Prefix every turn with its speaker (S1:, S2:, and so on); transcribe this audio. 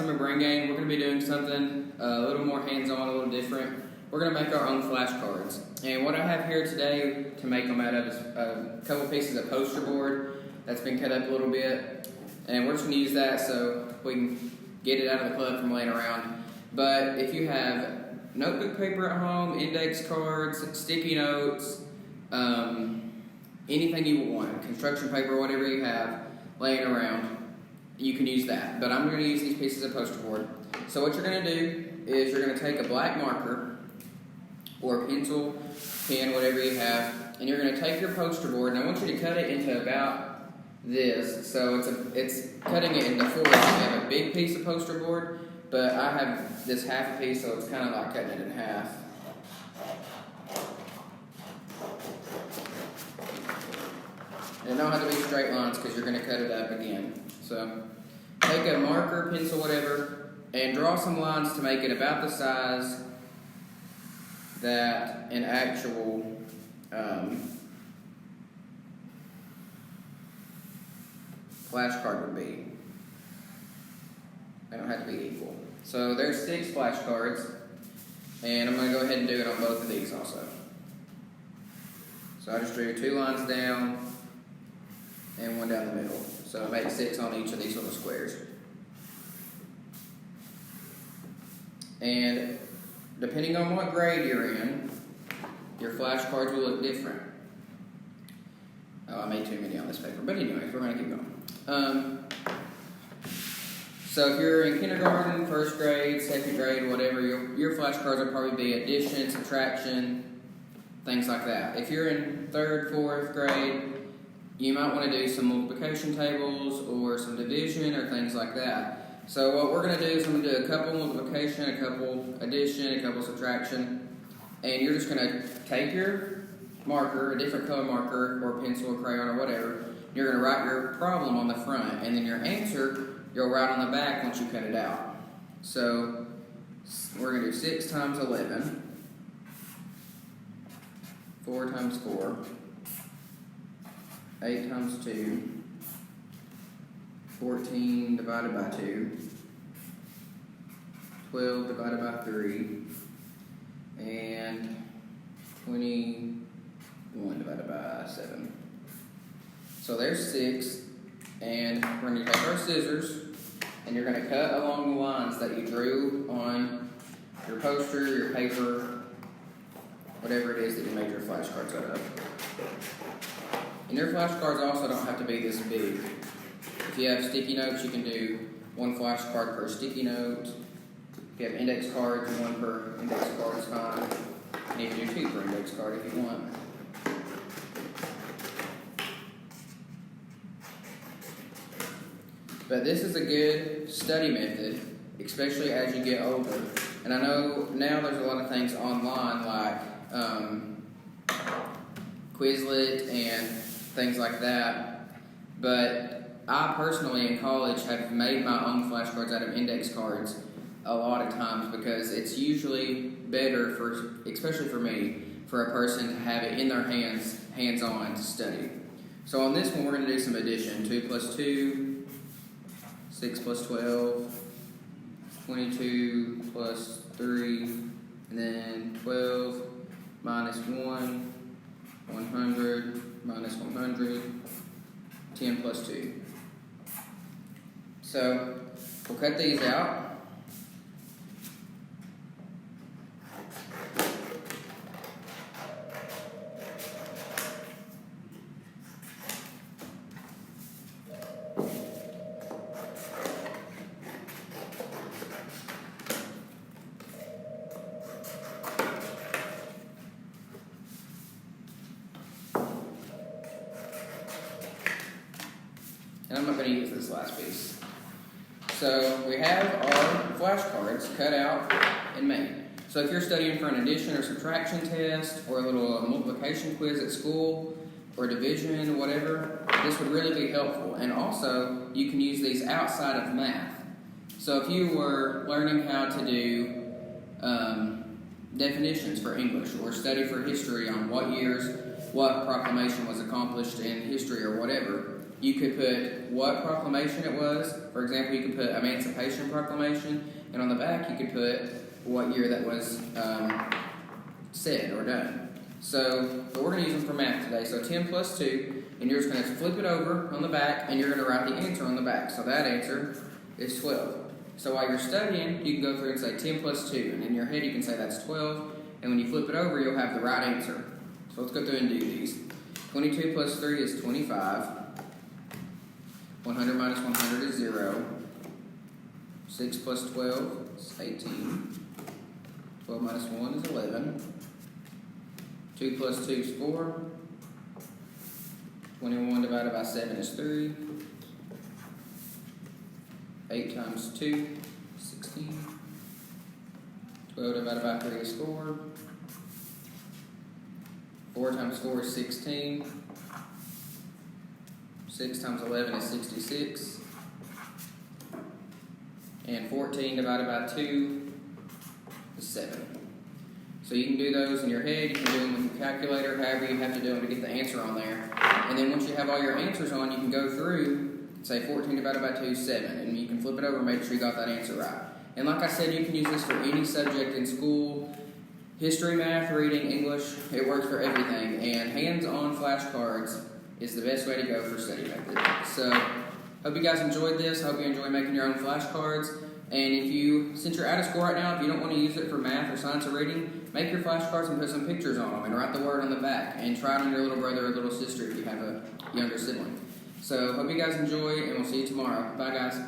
S1: summer brain game, we're going to be doing something a little more hands-on, a little different. We're going to make our own flashcards. And what I have here today to make them out of is a couple pieces of poster board that's been cut up a little bit. And we're just going to use that so we can get it out of the club from laying around. But if you have notebook paper at home, index cards, sticky notes, anything you want, construction paper, whatever you have laying around, you can use that. But I'm going to use these pieces of poster board. So what you're going to do is you're going to take a black marker or a pencil, pen, whatever you have, and you're going to take your poster board, and I want you to cut it into about this. So it's cutting it into fours. You have a big piece of poster board, but I have this half a piece, so it's kind of like cutting it in half. And it don't have to be straight lines because you're going to cut it up again. So take a marker, pencil, whatever, and draw some lines to make it about the size that an actual flashcard would be. They don't have to be equal. So there's 6 flashcards, and I'm going to go ahead and do it on both of these also. So I just drew 2 lines down and 1 down the middle. So I made 6 on each of these little squares. And depending on what grade you're in, your flashcards will look different. Oh, I made too many on this paper. But anyways, we're going to keep going. So if you're in kindergarten, 1st grade, 2nd grade, whatever, your flashcards will probably be addition, subtraction, things like that. If you're in 3rd, 4th grade, you might want to do some multiplication tables or some division or things like that. So what we're going to do is I'm going to do a couple multiplication, a couple addition, a couple subtraction, and you're just going to take your marker, a different color marker or pencil or crayon or whatever, you're going to write your problem on the front, and then your answer you'll write on the back once you cut it out. So we're going to do 6 times 11, 4 times 4, 8 times 2, 14 divided by 2, 12 divided by 3, and 21 divided by 7. So there's 6, and we're going to take our scissors, and you're going to cut along the lines that you drew on your poster, your paper, whatever it is that you made your flashcards out of. And your flashcards also don't have to be this big. If you have sticky notes, you can do 1 flashcard per sticky note. If you have index cards, 1 per index card is fine. And you can do 2 per index card if you want. But this is a good study method, especially as you get older. And I know now there's a lot of things online like Quizlet and things like that. But I personally in college have made my own flashcards out of index cards a lot of times because it's usually better for, especially for me, for a person to have it in their hands-on to study. So on this one we're going to do some addition. 2 plus 2. 6 plus 12, 22 plus 3, and then 12 minus 1, 100 minus 100, 10 plus 2. So we'll cut these out. And I'm not going to use this last piece. So we have our flashcards cut out and made. So if you're studying for an addition or subtraction test or a little multiplication quiz at school or division, whatever, this would really be helpful. And also, you can use these outside of math. So if you were learning how to do definitions for English or study for history on what years what proclamation was accomplished in history or whatever, you could put what proclamation it was. For example, you could put Emancipation Proclamation, and on the back you could put what year that was said or done. So, but we're going to use them for math today. So 10 plus 2, and you're just going to flip it over on the back, and you're going to write the answer on the back. So that answer is 12. So while you're studying, you can go through and say 10 plus 2, and in your head you can say that's 12, and when you flip it over, you'll have the right answer. So let's go through and do these. 22 plus 3 is 25. 100 minus 100 is 0. 6 plus 12 is 18. 12 minus 1 is 11. 2 plus 2 is 4. 21 divided by 7 is 3. 8 times 2 is 16. 12 divided by 3 is 4. 4 times 4 is 16. 6 times 11 is 66. And 14 divided by 2 is 7. So you can do those in your head, you can do them with your calculator, however you have to do them to get the answer on there. And then once you have all your answers on, you can go through, say 14 divided by 2 is 7, and you can flip it over and make sure you got that answer right. And like I said, you can use this for any subject in school. History, math, reading, English, it works for everything. And hands-on flashcards is the best way to go for study method. So, hope you guys enjoyed this. Hope you enjoy making your own flashcards. And if you, since you're out of school right now, if you don't want to use it for math or science or reading, make your flashcards and put some pictures on them and write the word on the back. And try it on your little brother or little sister if you have a younger sibling. So, hope you guys enjoy, and we'll see you tomorrow. Bye, guys.